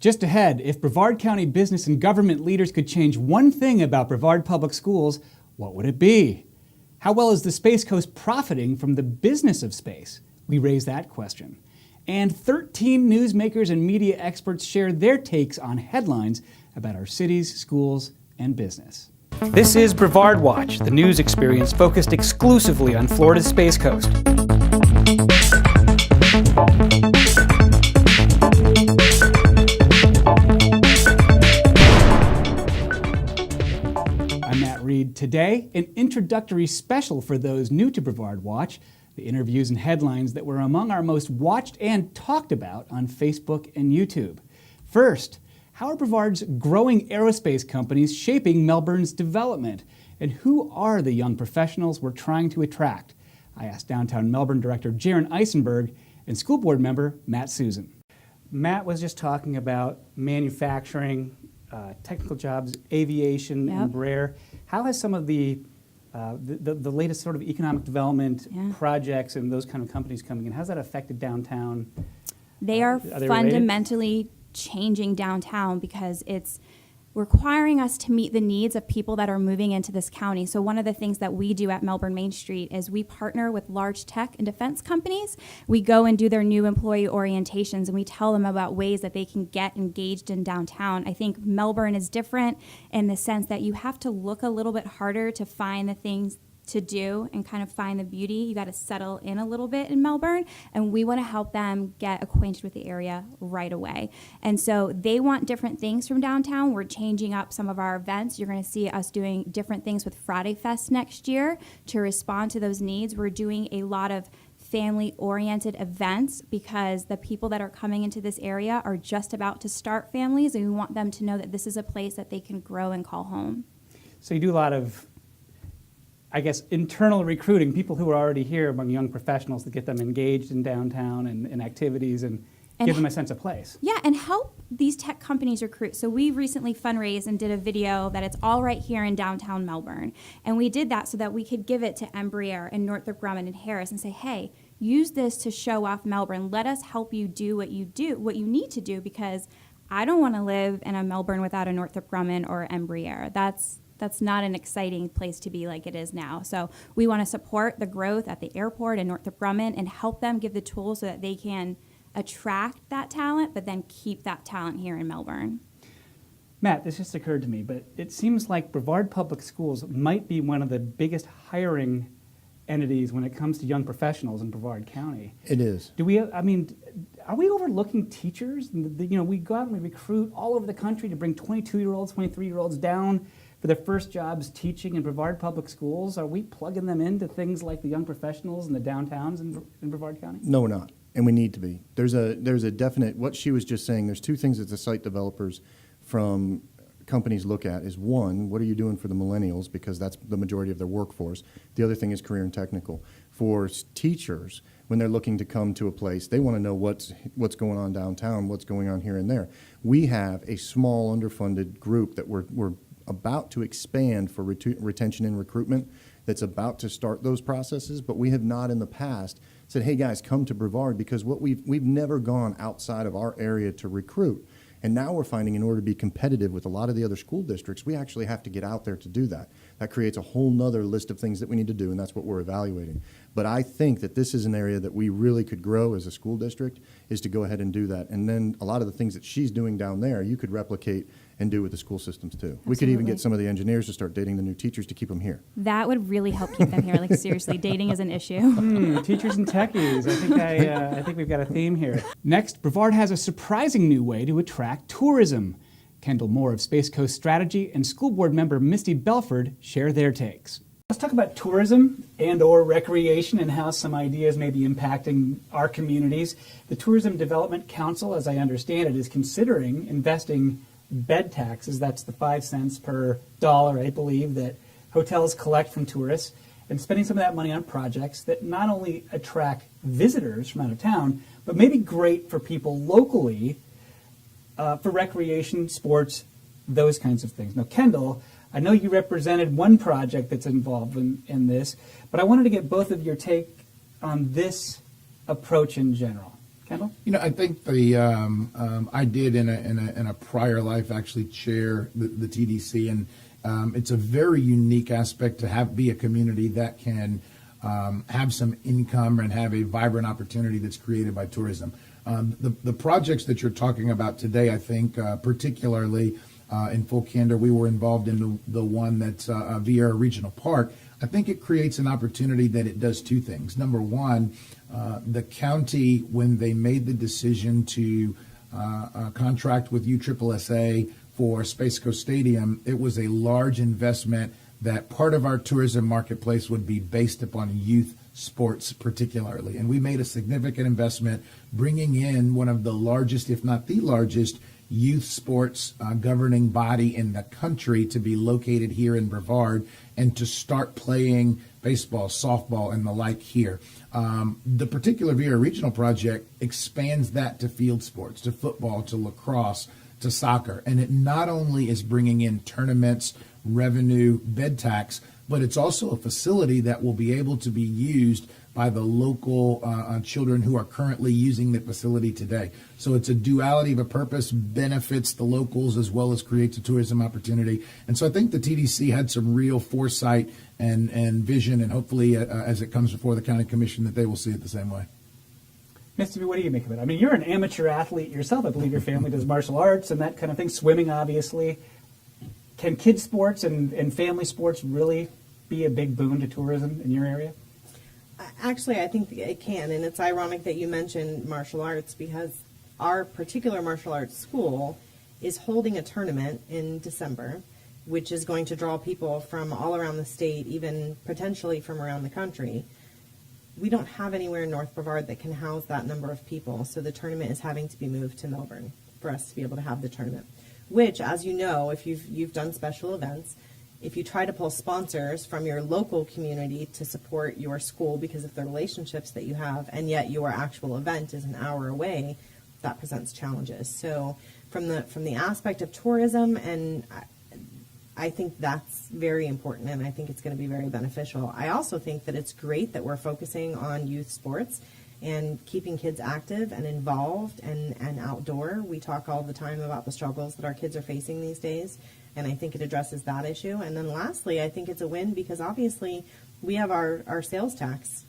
Just ahead, if Brevard County business and government leaders could change one thing about Brevard Public Schools, what would it be? How well is the Space Coast profiting from the business of space? We raise that question. And 13 newsmakers and media experts share their takes on headlines about our cities, schools, and business. This is Brevard Watch, the news experience focused exclusively on Florida's Space Coast. I'm Matt Reed. Today, an introductory special for those new to Brevard Watch, the interviews and headlines that were among our most watched and talked about on Facebook and YouTube. First, how are Brevard's growing aerospace companies shaping Melbourne's development? And who are the young professionals we're trying to attract? I asked Downtown Melbourne Director Jaron Eisenberg and School Board member Matt Susan. Matt was just talking about manufacturing, technical jobs, aviation, Embraer. How has some of the latest sort of economic development projects and those kind of companies coming in, how's that affected downtown? They are fundamentally changing downtown because it's requiring us to meet the needs of people that are moving into this county. So one of the things that we do at Melbourne Main Street is we partner with large tech and defense companies. We go and do their new employee orientations and we tell them about ways that they can get engaged in downtown. I think Melbourne is different in the sense that you have to look a little bit harder to find the things to do and kind of find the beauty. You got to settle in a little bit in Melbourne, and we want to help them get acquainted with the area right away. And so they want different things from downtown. We're changing up some of our events. You're going to see us doing different things with Friday Fest next year to respond to those needs. We're doing a lot of family-oriented events because the people that are coming into this area are just about to start families, and we want them to know that this is a place that they can grow and call home. So you do a lot of, I guess, internal recruiting, people who are already here among young professionals to get them engaged in downtown and activities and give them a sense of place. Yeah, and help these tech companies recruit. So we recently fundraised and did a video that it's all right here in downtown Melbourne. And we did that so that we could give it to Embraer and Northrop Grumman and Harris and say, hey, use this to show off Melbourne. Let us help you do, what you need to do, because I don't want to live in a Melbourne without a Northrop Grumman or Embraer. That's not an exciting place to be like it is now. So we want to support the growth at the airport and Northrop Grumman and help them give the tools so that they can attract that talent, but then keep that talent here in Melbourne. Matt, this just occurred to me, but it seems like Brevard Public Schools might be one of the biggest hiring entities when it comes to young professionals in Brevard County. It is. Are we overlooking teachers? We go out and we recruit all over the country to bring 22-year-olds, 23-year-olds down for their first jobs teaching in Brevard Public Schools. Are we plugging them into things like the young professionals and the downtowns in Brevard County? No, we're not, and we need to be. There's a definite, what she was just saying, there's two things that the site developers from companies look at is, one, what are you doing for the millennials, because that's the majority of their workforce. The other thing is career and technical. For teachers, when they're looking to come to a place, they want to know what's going on downtown, what's going on here and there. We have a small underfunded group that we're about to expand for retention and recruitment, that's about to start those processes, but we have not in the past said, hey guys, come to Brevard, because what we've never gone outside of our area to recruit. And now we're finding, in order to be competitive with a lot of the other school districts, we actually have to get out there to do that. That creates a whole nother list of things that we need to do, and that's what we're evaluating. But I think that this is an area that we really could grow as a school district, is to go ahead and do that. And then a lot of the things that she's doing down there, you could replicate and do with the school systems too. Absolutely. We could even get some of the engineers to start dating the new teachers to keep them here. That would really help keep them here. Like, seriously, dating is an issue. Teachers and techies. I think we've got a theme here. Next, Brevard has a surprising new way to attract tourism. Kendall Moore of Space Coast Strategy and School Board member Misty Belford share their takes. Let's talk about tourism and/or recreation and how some ideas may be impacting our communities. The Tourism Development Council, as I understand it, is considering investing bed taxes. That's the 5 cents per dollar, I believe, that hotels collect from tourists, and spending some of that money on projects that not only attract visitors from out of town, but may be great for people locally for recreation, sports, those kinds of things. Now, Kendall, I know you represented one project that's involved in this, but I wanted to get both of your take on this approach in general. Kendall? I think I did in a prior life actually chair the TDC, and it's a very unique aspect to be a community that can have some income and have a vibrant opportunity that's created by tourism. The projects that you're talking about today, I think, particularly in full candor, we were involved in the one that's Viera Regional Park. I think it creates an opportunity that it does two things. Number one, the county, when they made the decision to contract with USSSA for Space Coast Stadium, it was a large investment that part of our tourism marketplace would be based upon youth sports particularly. And we made a significant investment bringing in one of the largest, if not the largest, youth sports governing body in the country to be located here in Brevard and to start playing baseball, softball, and the like here. The particular Viera Regional project expands that to field sports, to football, to lacrosse, to soccer. And it not only is bringing in tournaments, revenue, bed tax, but it's also a facility that will be able to be used by the local children who are currently using the facility today. So it's a duality of a purpose, benefits the locals as well as creates a tourism opportunity. And so I think the TDC had some real foresight and vision, and hopefully as it comes before the county commission that they will see it the same way. Mr. B, what do you make of it? I mean, you're an amateur athlete yourself. I believe your family does martial arts and that kind of thing, swimming, obviously. Can kids' sports and family sports really be a big boon to tourism in your area? Actually, I think it can, and it's ironic that you mentioned martial arts because our particular martial arts school is holding a tournament in December, which is going to draw people from all around the state, even potentially from around the country. We don't have anywhere in North Brevard that can house that number of people, so the tournament is having to be moved to Melbourne for us to be able to have the tournament, which, as you know, if you've done special events, if you try to pull sponsors from your local community to support your school because of the relationships that you have, and yet your actual event is an hour away, that presents challenges. So from the aspect of tourism, and I think that's very important, and I think it's going to be very beneficial. I also think that it's great that we're focusing on youth sports and keeping kids active and involved and outdoor. We talk all the time about the struggles that our kids are facing these days, and I think it addresses that issue. And then lastly, I think it's a win because obviously we have our sales tax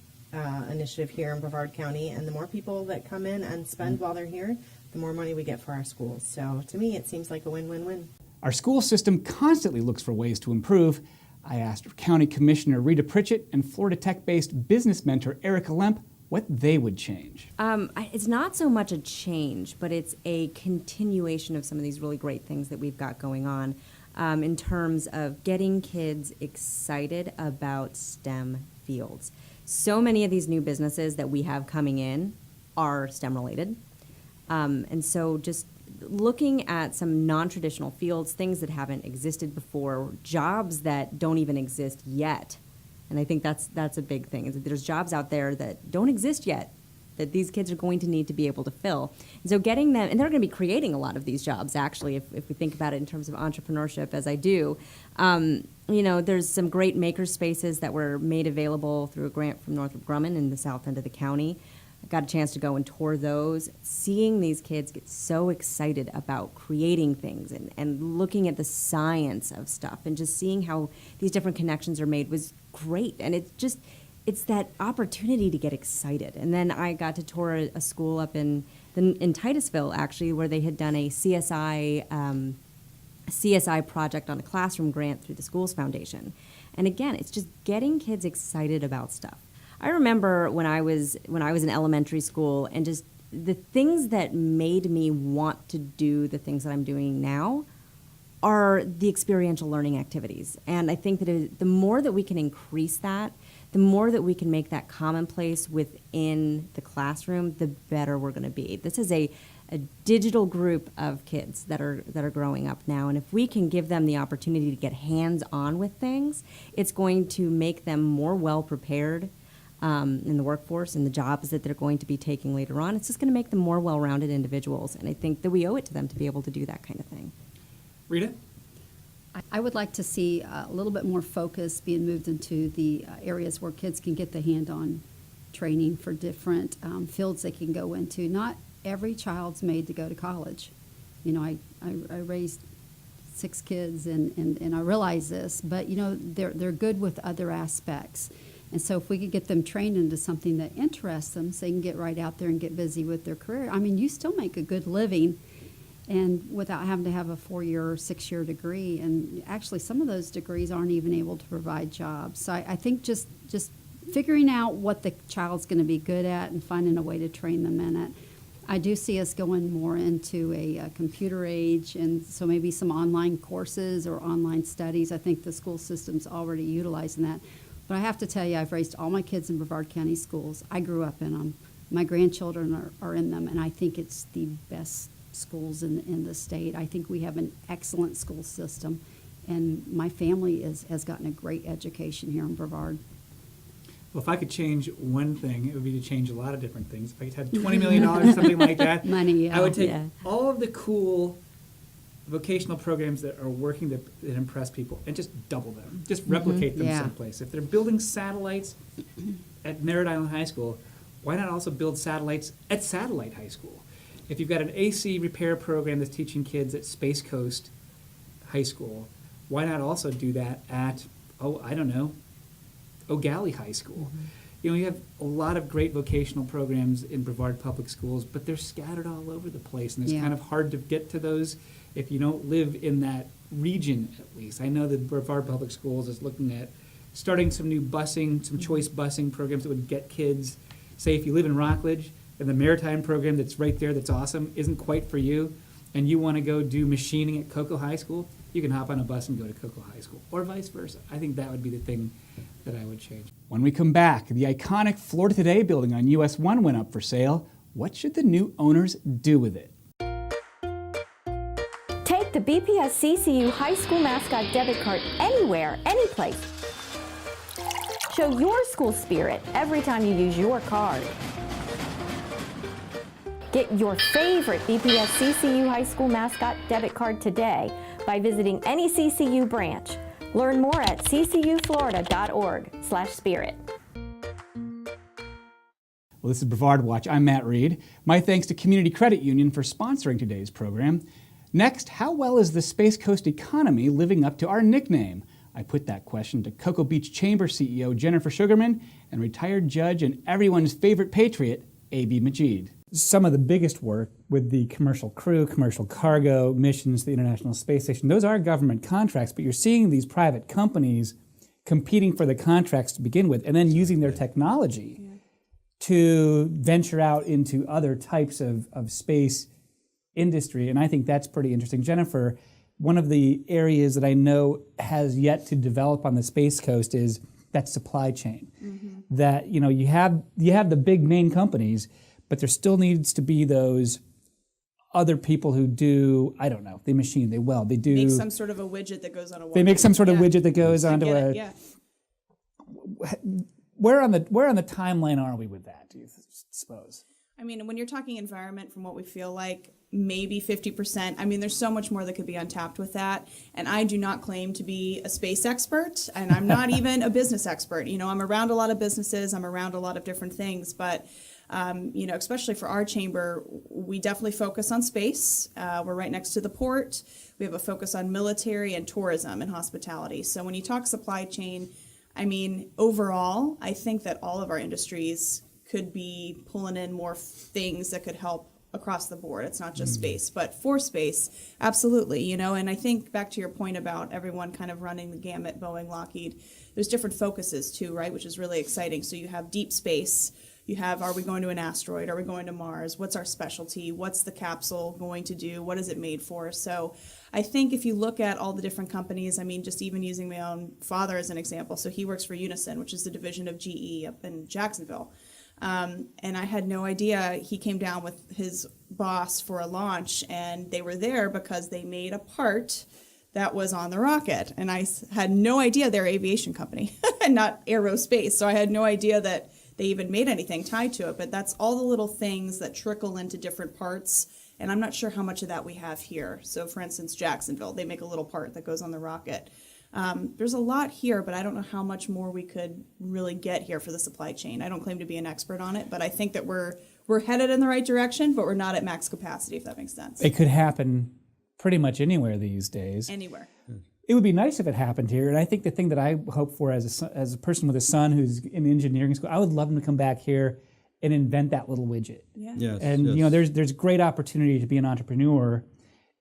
initiative here in Brevard County, and the more people that come in and spend while they're here, the more money we get for our schools. So to me, it seems like a win-win-win. Our school system constantly looks for ways to improve. I asked County Commissioner Rita Pritchett and Florida Tech-based business mentor Erica Lemp what they would change. It's not so much a change, but it's a continuation of some of these really great things that we've got going on in terms of getting kids excited about STEM fields. So many of these new businesses that we have coming in are STEM related. And so just looking at some non-traditional fields, things that haven't existed before, jobs that don't even exist yet. And I think that's a big thing, is that there's jobs out there that don't exist yet that these kids are going to need to be able to fill. And so getting them, and they're going to be creating a lot of these jobs, actually, if we think about it in terms of entrepreneurship, as I do. There's some great maker spaces that were made available through a grant from Northrop Grumman in the south end of the county. I got a chance to go and tour those. Seeing these kids get so excited about creating things and looking at the science of stuff and just seeing how these different connections are made was great. And it's that opportunity to get excited. And then I got to tour a school up in Titusville, actually, where they had done a CSI project on a classroom grant through the Schools Foundation. And again, it's just getting kids excited about stuff. I remember when I was in elementary school, and just the things that made me want to do the things that I'm doing now are the experiential learning activities. And I think that the more that we can increase that, the more that we can make that commonplace within the classroom, the better we're going to be. This is a digital group of kids that are growing up now, and if we can give them the opportunity to get hands-on with things, it's going to make them more well-prepared in the workforce and the jobs that they're going to be taking later on. It's just going to make them more well-rounded individuals, and I think that we owe it to them to be able to do that kind of thing. Rita? I would like to see a little bit more focus being moved into the areas where kids can get the hand-on training for different fields they can go into. Not every child's made to go to college. You know, I raised 6 kids, and I realize this, but you know, they're good with other aspects. And so if we could get them trained into something that interests them, so they can get right out there and get busy with their career. I mean, you still make a good living and without having to have a 4-year or 6-year degree. And actually, some of those degrees aren't even able to provide jobs. So I think just figuring out what the child's going to be good at and finding a way to train them in it. I do see us going more into a computer age, and so maybe some online courses or online studies. I think the school system's already utilizing that. But I have to tell you, I've raised all my kids in Brevard County schools. I grew up in them. My grandchildren are in them, and I think it's the best schools in the state. I think we have an excellent school system, and my family has gotten a great education here in Brevard. Well, if I could change one thing, it would be to change a lot of different things. If I had $20 million or something like that, Money, yeah. I would take Yeah. all of the cool vocational programs that are working that impress people and just double them, just replicate them Yeah. someplace. If they're building satellites at Merritt Island High School, why not also build satellites at Satellite High School? If you've got an AC repair program that's teaching kids at Space Coast High School, why not also do that at, O'Galley High School? You know, you have a lot of great vocational programs in Brevard Public Schools, but they're scattered all over the place, and it's Yeah. kind of hard to get to those if you don't live in that region, at least. I know that Brevard Public Schools is looking at starting some new busing, some choice busing programs that would get kids, say if you live in Rockledge, and the maritime program that's right there that's awesome isn't quite for you, and you want to go do machining at Cocoa High School, you can hop on a bus and go to Cocoa High School, or vice versa. I think that would be the thing that I would change. When we come back, the iconic Florida Today building on US 1 went up for sale. What should the new owners do with it? Take the BPS CCU High School Mascot debit card anywhere, anyplace. Show your school spirit every time you use your card. Get your favorite BPS CCU High School Mascot debit card today by visiting any CCU branch. Learn more at ccuflorida.org/spirit. Well, this is Brevard Watch. I'm Matt Reed. My thanks to Community Credit Union for sponsoring today's program. Next, how well is the Space Coast economy living up to our nickname? I put that question to Cocoa Beach Chamber CEO Jennifer Sugarman and retired judge and everyone's favorite patriot, A.B. Majid. Some of the biggest work with the commercial crew, commercial cargo, missions to the International Space Station, those are government contracts, but you're seeing these private companies competing for the contracts to begin with and then using their technology to venture out into other types of space industry. And I think that's pretty interesting. Jennifer, one of the areas that I know has yet to develop on the Space Coast is that supply chain. That, you know, you have the big main companies, but there still needs to be those other people who do, I don't know, they machine, they weld, they do... Make some sort of a widget that goes on a wall. They make some sort of widget that goes onto get a... it, yeah. Where on the timeline are we with that, do you suppose? I mean, when you're talking environment, from what we feel like, maybe 50%. I mean, there's so much more that could be untapped with that. And I do not claim to be a space expert, and I'm not even a business expert. You know, I'm around a lot of businesses, I'm around a lot of different things, but you know, especially for our chamber, we definitely focus on space. We're right next to the port. We have a focus on military and tourism and hospitality. So when you talk supply chain, I mean, overall, I think that all of our industries could be pulling in more things that could help across the board. It's not just space, but for space, absolutely, you know, and I think back to your point about everyone kind of running the gamut, Boeing, Lockheed, there's different focuses too, right, which is really exciting. So you have deep space, you have, are we going to an asteroid, are we going to Mars, what's our specialty, what's the capsule going to do, what is it made for? So I think if you look at all the different companies, I mean, just even using my own father as an example, so he works for Unison, which is the division of GE up in Jacksonville. And I had no idea. He came down with his boss for a launch, and they were there because they made a part that was on the rocket. And I had no idea they're an aviation company and not aerospace. So I had no idea that they even made anything tied to it. But that's all the little things that trickle into different parts. And I'm not sure how much of that we have here. So for instance, Jacksonville, they make a little part that goes on the rocket. There's a lot here, but I don't know how much more we could really get here for the supply chain. I don't claim to be an expert on it, but I think that we're headed in the right direction, but we're not at max capacity, if that makes sense. It could happen pretty much anywhere these days. Anywhere. It would be nice if it happened here, and I think the thing that I hope for as a person with a son who's in engineering school, I would love him to come back here and invent that little widget. Yeah. Yes, And yes. you know, there's great opportunity to be an entrepreneur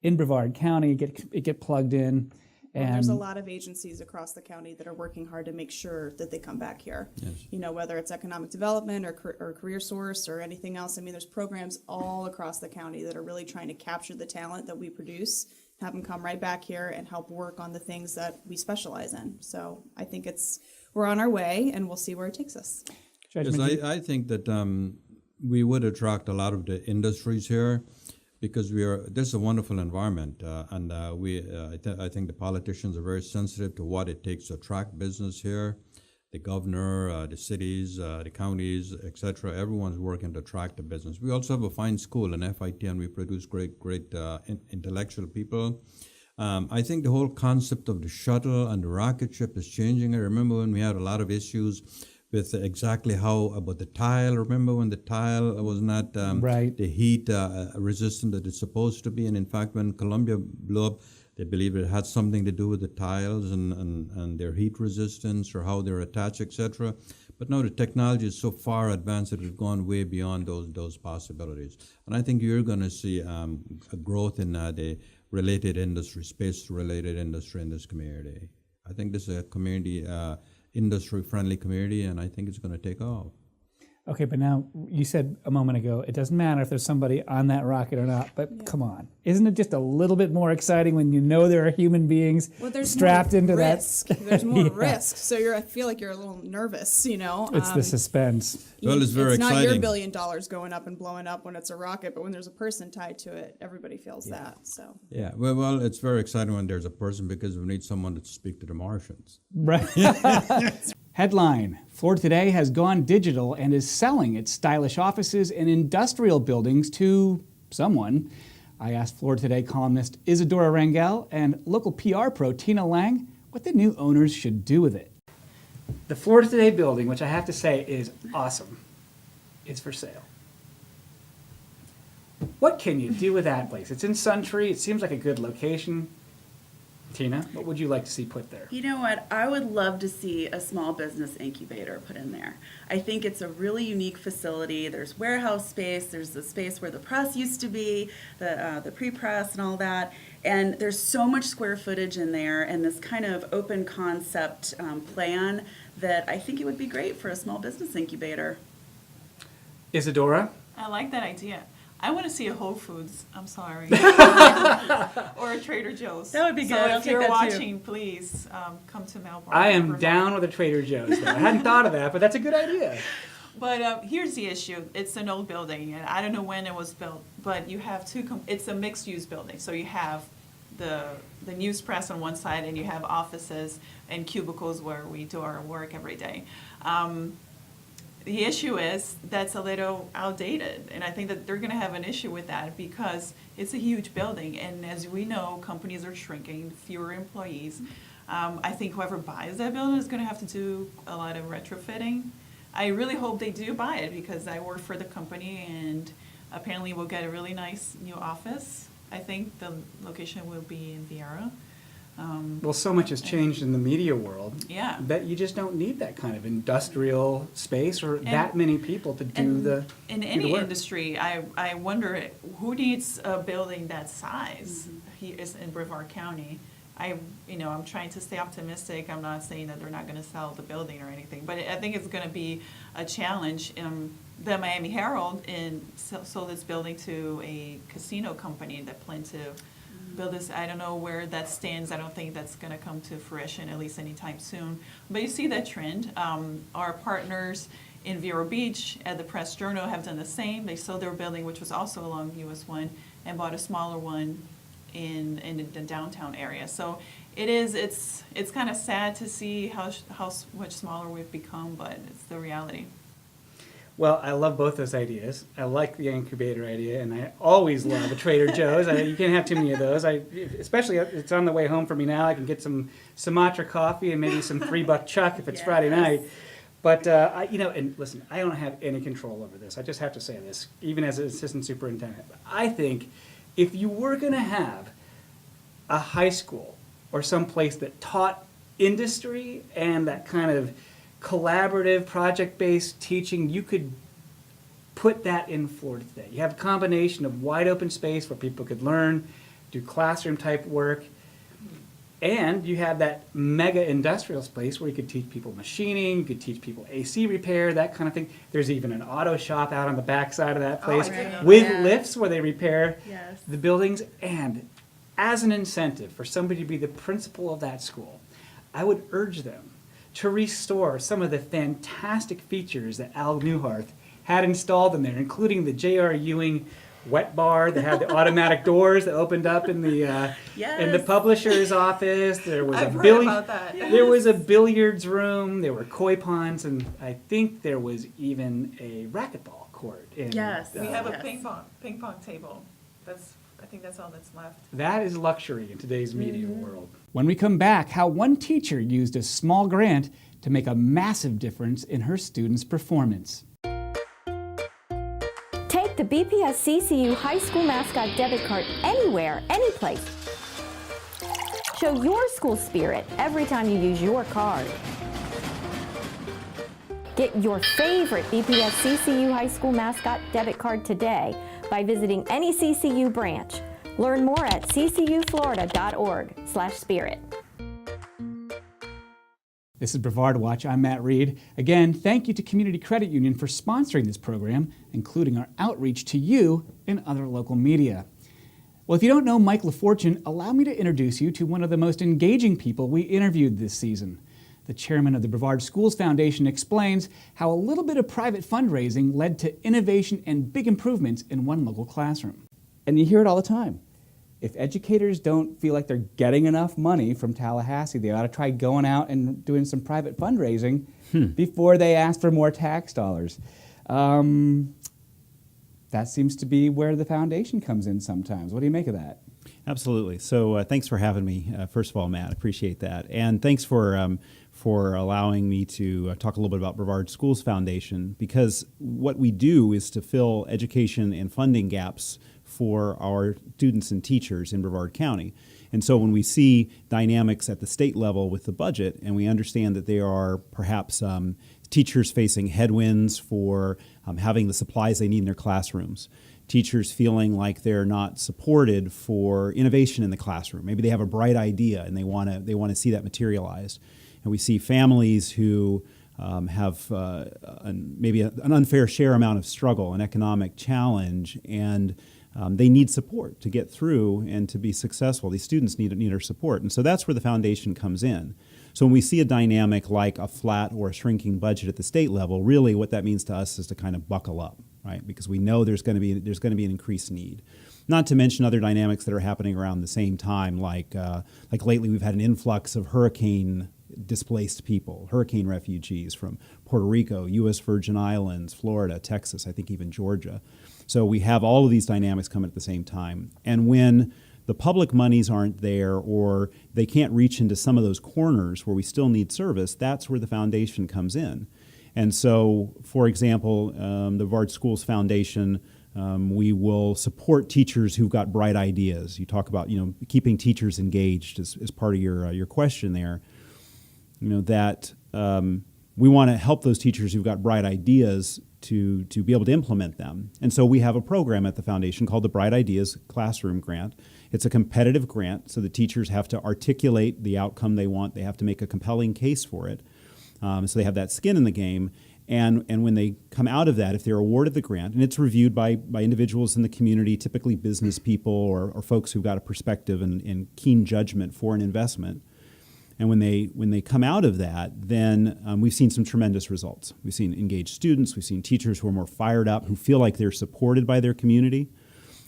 in Brevard County, get plugged in, Well, and there's a lot of agencies across the county that are working hard to make sure that they come back here. Yes. You know, whether it's economic development or career source or anything else. I mean, there's programs all across the county that are really trying to capture the talent that we produce, have them come right back here and help work on the things that we specialize in. So I think we're on our way, and we'll see where it takes us. Judge Yes, McGee. I think that we would attract a lot of the industries here because this is a wonderful environment, and I think the politicians are very sensitive to what it takes to attract business here. The governor, the cities, the counties, etc. Everyone's working to attract the business. We also have a fine school in FIT, and we produce great intellectual people. I think the whole concept of the shuttle and the rocket ship is changing. I remember when we had a lot of issues with exactly how about the tile. Remember when the tile was not Right. the heat resistant that it's supposed to be, and in fact, when Columbia blew up, they believe it had something to do with the tiles and their heat resistance or how they're attached, etc. But now the technology is so far advanced that it's gone way beyond those possibilities. And I think you're going to see a growth in the related industry, space-related industry in this community. I think this is a community, industry-friendly community, and I think it's going to take off. Okay, but now you said a moment ago, it doesn't matter if there's somebody on that rocket or not, but come on. Isn't it just a little bit more exciting when you know there are human beings strapped into risk. that? There's more Yeah. risk. So I feel like you're a little nervous, you know. It's the suspense. Well, it's very It's not your exciting. $1 billion going up and blowing up when it's a rocket, but when there's a person tied to it, everybody feels that. So Yeah, well, it's very exciting when there's a person because we need someone to speak to the Martians. Right. Headline: Florida Today has gone digital and is selling its stylish offices and industrial buildings to someone. I asked Florida Today columnist Isadora Rangel and local PR pro Tina Lang what the new owners should do with it. The Florida Today building, which I have to say is awesome, is for sale. What can you do with that place? It's in Suntree. It seems like a good location. Tina, what would you like to see put there? You know what? I would love to see a small business incubator put in there. I think it's a really unique facility. There's warehouse space. There's the space where the press used to be, the pre-press and all that. And there's so much square footage in there and this kind of open concept plan that I think it would be great for a small business incubator. Isadora? I like that idea. I want to see a Whole Foods. I'm sorry, or a Trader Joe's. That would be So good. I'll if take you're that too. watching, please come to Melbourne. I am Brevard. down with a Trader Joe's there. I hadn't thought of that, but that's a good idea. But here's the issue. It's an old building, and I don't know when it was built, but you have it's a mixed-use building. So you have the news press on one side, and you have offices and cubicles where we do our work every day. The issue is that's a little outdated, and I think that they're going to have an issue with that because it's a huge building, and as we know, companies are shrinking, fewer employees. I think whoever buys that building is going to have to do a lot of retrofitting. I really hope they do buy it because I work for the company, and apparently we'll get a really nice new office. I think the location will be in Viera. Well, so much has changed in the media world Yeah. that you just don't need that kind of industrial space or that many people to do the In do the any work. industry, I wonder who needs a building that size here is in Brevard County. I'm trying to stay optimistic. I'm not saying that they're not going to sell the building or anything, but I think it's going to be a challenge. The Miami Herald sold its building to a casino company that planned to build this. I don't know where that stands. I don't think that's going to come to fruition, at least anytime soon. But you see that trend. Our partners in Vero Beach at the Press Journal have done the same. They sold their building, which was also along US 1, and bought a smaller one in the downtown area. So it's kind of sad to see how much smaller we've become, but it's the reality. Well, I love both those ideas. I like the incubator idea, and I always love a Trader Joe's. You can't have too many of those. Especially it's on the way home for me now. I can get some Sumatra coffee and maybe some $3 chuck if it's Friday night. But and listen, I don't have any control over this. I just have to say this, even as an assistant superintendent. I think if you were going to have a high school or some place that taught industry and that kind of collaborative, project-based teaching, you could put that in Florida today. You have a combination of wide open space where people could learn, do classroom type work, and you have that mega industrial space where you could teach people machining, you could teach people AC repair, that kind of thing. There's even an auto shop out on the back side of that place with lifts where they repair the buildings. And as an incentive for somebody to be the principal of that school, I would urge them to restore some of the fantastic features that Al Newharth had installed in there, including the J.R. Ewing wet bar that had the automatic doors that opened up in the in the publisher's office. There was there was a billiards room. There were koi ponds, and I think there was even a racquetball court. We have a ping pong table. I think that's all that's left. That is luxury in today's media world. When we come back, how one teacher used a small grant to make a massive difference in her students' performance. Take the BPS CCU High School Mascot debit card anywhere, anyplace. Show your school spirit every time you use your card. Get your favorite BPS CCU High School Mascot debit card today by visiting any CCU branch. Learn more at ccuflorida.org/spirit. This is Brevard Watch. I'm Matt Reed. Again, thank you to Community Credit Union for sponsoring this program, including our outreach to you and other local media. Well, if you don't know Mike LaFortune, allow me to introduce you to one of the most engaging people we interviewed this season. The chairman of the Brevard Schools Foundation explains how a little bit of private fundraising led to innovation and big improvements in one local classroom. And you hear it all the time. If educators don't feel like they're getting enough money from Tallahassee, they ought to try going out and doing some private fundraising before they ask for more tax dollars. That seems to be where the foundation comes in sometimes. What do you make of that? Absolutely. So thanks for having me. First of all, Matt, appreciate that. And thanks for allowing me to talk a little bit about Brevard Schools Foundation, because what we do is to fill education and funding gaps for our students and teachers in Brevard County. And so when we see dynamics at the state level with the budget, and we understand that there are perhaps teachers facing headwinds for having the supplies they need in their classrooms, teachers feeling like they're not supported for innovation in the classroom. Maybe they have a bright idea and they want to see that materialized. And we see families who have maybe an unfair share amount of struggle, an economic challenge, and they need support to get through and to be successful. These students need our support. And so that's where the foundation comes in. So when we see a dynamic like a flat or a shrinking budget at the state level, really what that means to us is to kind of buckle up, right? Because we know there's going to be an increased need. Not to mention other dynamics that are happening around the same time, like lately we've had an influx of hurricane displaced people, hurricane refugees from Puerto Rico, U.S. Virgin Islands, Florida, Texas, I think even Georgia. So we have all of these dynamics coming at the same time. And when the public monies aren't there, or they can't reach into some of those corners where we still need service, that's where the foundation comes in. And so, for example, the Brevard Schools Foundation, we will support teachers who've got bright ideas. You talk about, keeping teachers engaged as part of your question there. That we want to help those teachers who've got bright ideas to be able to implement them. And so we have a program at the foundation called the Bright Ideas Classroom Grant. It's a competitive grant, so the teachers have to articulate the outcome they want. They have to make a compelling case for it. So they have that skin in the game. And when they come out of that, if they're awarded the grant, and it's reviewed by individuals in the community, typically business people or folks who've got a perspective and keen judgment for an investment, and when they come out of that, then we've seen some tremendous results. We've seen engaged students. We've seen teachers who are more fired up, who feel like they're supported by their community.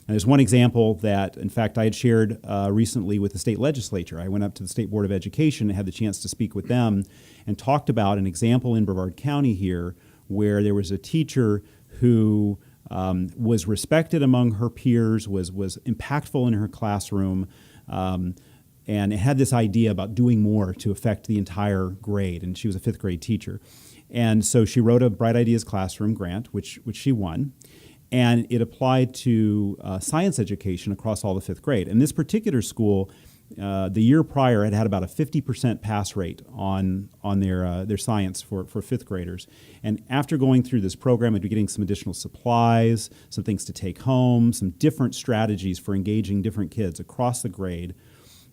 And there's one example that, in fact, I had shared recently with the state legislature. I went up to the State Board of Education and had the chance to speak with them and talked about an example in Brevard County here where there was a teacher who was respected among her peers, was impactful in her classroom, and had this idea about doing more to affect the entire grade. And she was a 5th grade teacher. And so she wrote a Bright Ideas Classroom grant, which she won. And it applied to science education across all the 5th grade. And this particular school, the year prior, had about a 50% pass rate on their science for 5th graders. And after going through this program and getting some additional supplies, some things to take home, some different strategies for engaging different kids across the grade,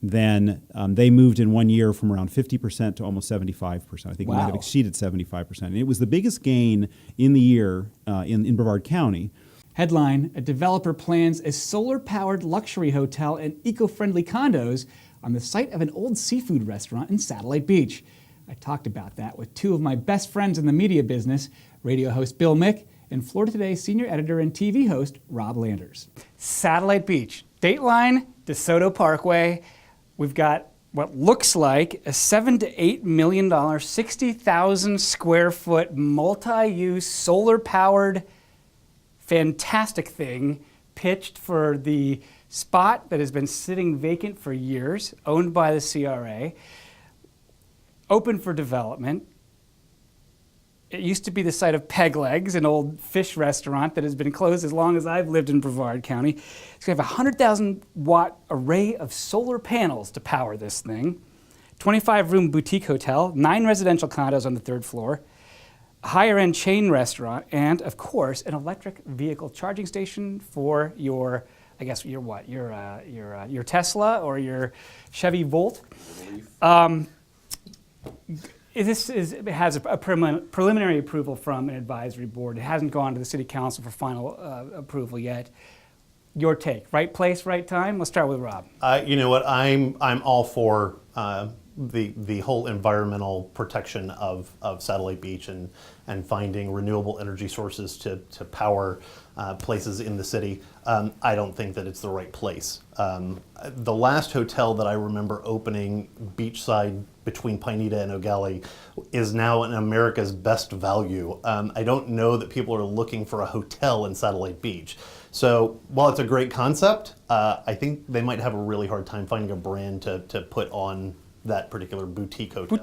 then they moved in 1 year from around 50% to almost 75%. I think it might have exceeded 75%. And it was the biggest gain in the year in Brevard County. Headline, a developer plans a solar-powered luxury hotel and eco-friendly condos on the site of an old seafood restaurant in Satellite Beach. I talked about that with two of my best friends in the media business, radio host Bill Mick and Florida Today senior editor and TV host Rob Landers. Satellite Beach, Dateline, DeSoto Parkway. We've got what looks like a $7 to $8 million, 60,000 square foot multi-use solar-powered fantastic thing pitched for the spot that has been sitting vacant for years, owned by the CRA, open for development. It used to be the site of Peg Legs, an old fish restaurant that has been closed as long as I've lived in Brevard County. It's going to have a 100,000 watt array of solar panels to power this thing. 25-room boutique hotel, 9 residential condos on the 3rd floor, a higher-end chain restaurant, and of course, an electric vehicle charging station for your, I guess, your Tesla or your Chevy Volt. This has a preliminary approval from an advisory board. It hasn't gone to the city council for final approval yet. Your take, right place, right time? Let's start with Rob. You know what? I'm all for the whole environmental protection of Satellite Beach and finding renewable energy sources to power places in the city. I don't think that it's the right place. The last hotel that I remember opening beachside between Pineda and O'Galley is now in America's best value. I don't know that people are looking for a hotel in Satellite Beach. So while it's a great concept, I think they might have a really hard time finding a brand to put on that particular boutique hotel.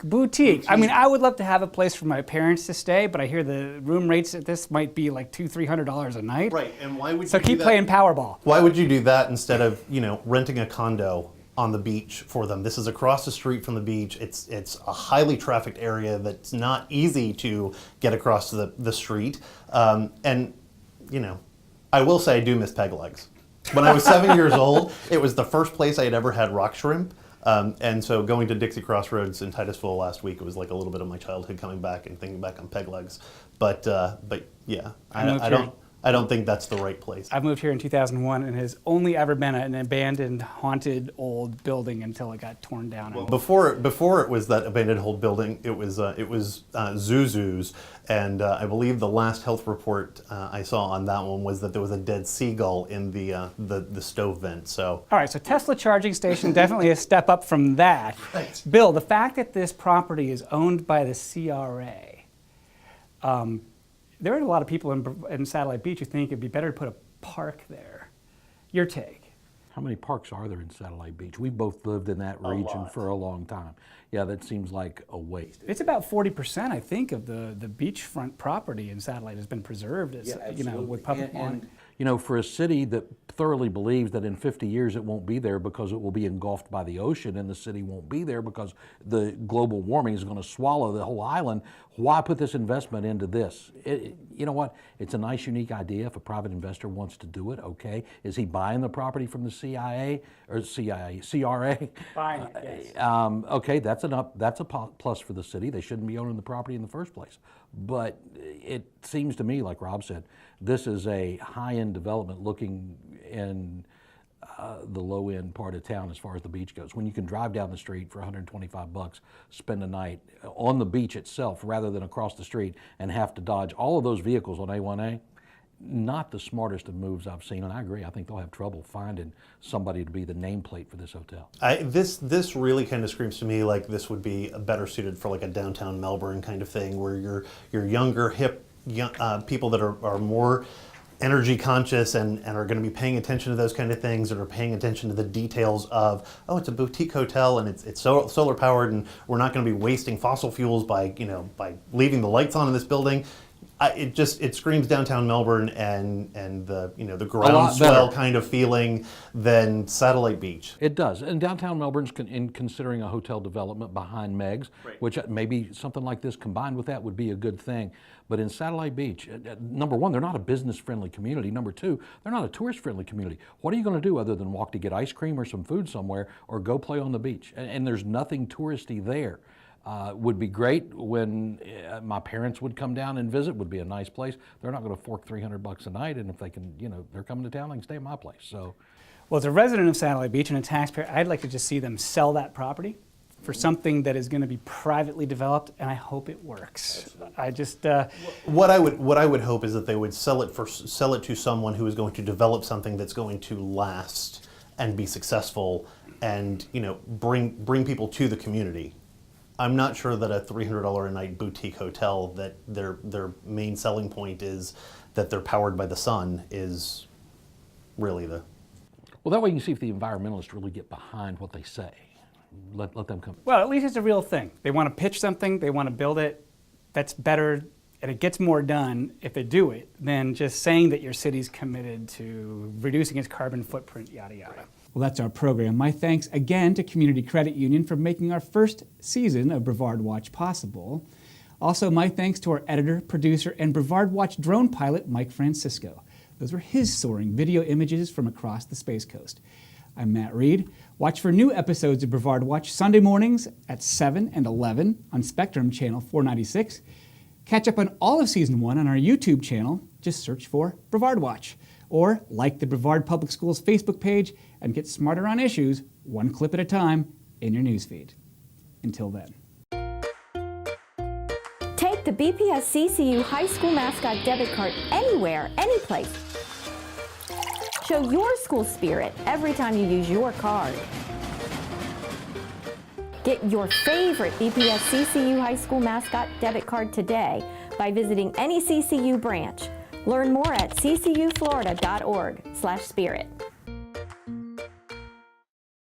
Boutique. I mean, I would love to have a place for my parents to stay, but I hear the room rates at this might be like $200-300 a night. Right, and why would you So keep playing Powerball. Why would you do that instead of, renting a condo on the beach for them? This is across the street from the beach. It's a highly trafficked area that's not easy to get across the street. And I will say I do miss Peg Legs. When I was 7 years old, it was the first place I had ever had rock shrimp. And so going to Dixie Crossroads in Titusville last week, it was like a little bit of my childhood coming back and thinking back on Peg Legs. But yeah, I don't think that's the right place. I moved here in 2001 and has only ever been an abandoned, haunted old building until it got torn down. Well, before it was that abandoned old building, it was Zuzu's, and I believe the last health report I saw on that one was that there was a dead seagull in the stove vent. So all right, so Tesla charging station definitely a step up from that. Right. Bill, the fact that this property is owned by the CRA. There are a lot of people in Satellite Beach who think it'd be better to put a park there. Your take? How many parks are there in Satellite Beach? We've both lived in that region for a long time. Yeah, that seems like a waste. It's about 40%, I think, of the beachfront property in Satellite has been preserved. As, with public money. For a city that thoroughly believes that in 50 years it won't be there because it will be engulfed by the ocean and the city won't be there because the global warming is going to swallow the whole island, why put this investment into this? You know what? It's a nice, unique idea. If a private investor wants to do it, okay. Is he buying the property from the CRA? Buying it, yes. Okay, that's a plus for the city. They shouldn't be owning the property in the first place. But it seems to me, like Rob said, this is a high-end development looking in the low-end part of town as far as the beach goes. When you can drive down the street for $125, spend a night on the beach itself rather than across the street and have to dodge all of those vehicles on A1A, not the smartest of moves I've seen, and I agree. I think they'll have trouble finding somebody to be the nameplate for this hotel. This really kind of screams to me like this would be better suited for like a downtown Melbourne kind of thing, where you're younger, hip people that are more energy conscious and are going to be paying attention to those kind of things, and are paying attention to the details of, oh, it's a boutique hotel and it's solar powered, and we're not going to be wasting fossil fuels by leaving the lights on in this building. It screams downtown Melbourne and the groundswell kind of feeling than Satellite Beach. It does, and downtown Melbourne's in considering a hotel development behind Meg's, which maybe something like this combined with that would be a good thing. But in Satellite Beach, number one, they're not a business-friendly community. Number two, they're not a tourist-friendly community. What are you going to do other than walk to get ice cream or some food somewhere, or go play on the beach? And there's nothing touristy there. Would be great when my parents would come down and visit. Would be a nice place. They're not going to fork $300 a night, and if they can, they're coming to town, they can stay at my place. So, well, as a resident of Satellite Beach and a taxpayer, I'd like to just see them sell that property for something that is going to be privately developed, and I hope it works. I just what I would hope is that they would sell it to someone who is going to develop something that's going to last and be successful, and bring people to the community. I'm not sure that a $300 a night boutique hotel that their main selling point is that they're powered by the sun is really the... Well, that way you can see if the environmentalists really get behind what they say. Let them come. Well, at least it's a real thing. They want to pitch something, they want to build it. That's better, and it gets more done if they do it than just saying that your city's committed to reducing its carbon footprint, yada, yada. Well, that's our program. My thanks again to Community Credit Union for making our first season of Brevard Watch possible. Also, my thanks to our editor, producer, and Brevard Watch drone pilot, Mike Francisco. Those were his soaring video images from across the Space Coast. I'm Matt Reed. Watch for new episodes of Brevard Watch Sunday mornings at 7 and 11 on Spectrum Channel 496. Catch up on all of Season 1 on our YouTube channel. Just search for Brevard Watch. Or like the Brevard Public Schools Facebook page and get smarter on issues, one clip at a time, in your newsfeed. Until then. Take the BPS CCU High School Mascot debit card anywhere, anyplace. Show your school spirit every time you use your card. Get your favorite BPS CCU High School Mascot debit card today by visiting any CCU branch. Learn more at ccuflorida.org/spirit.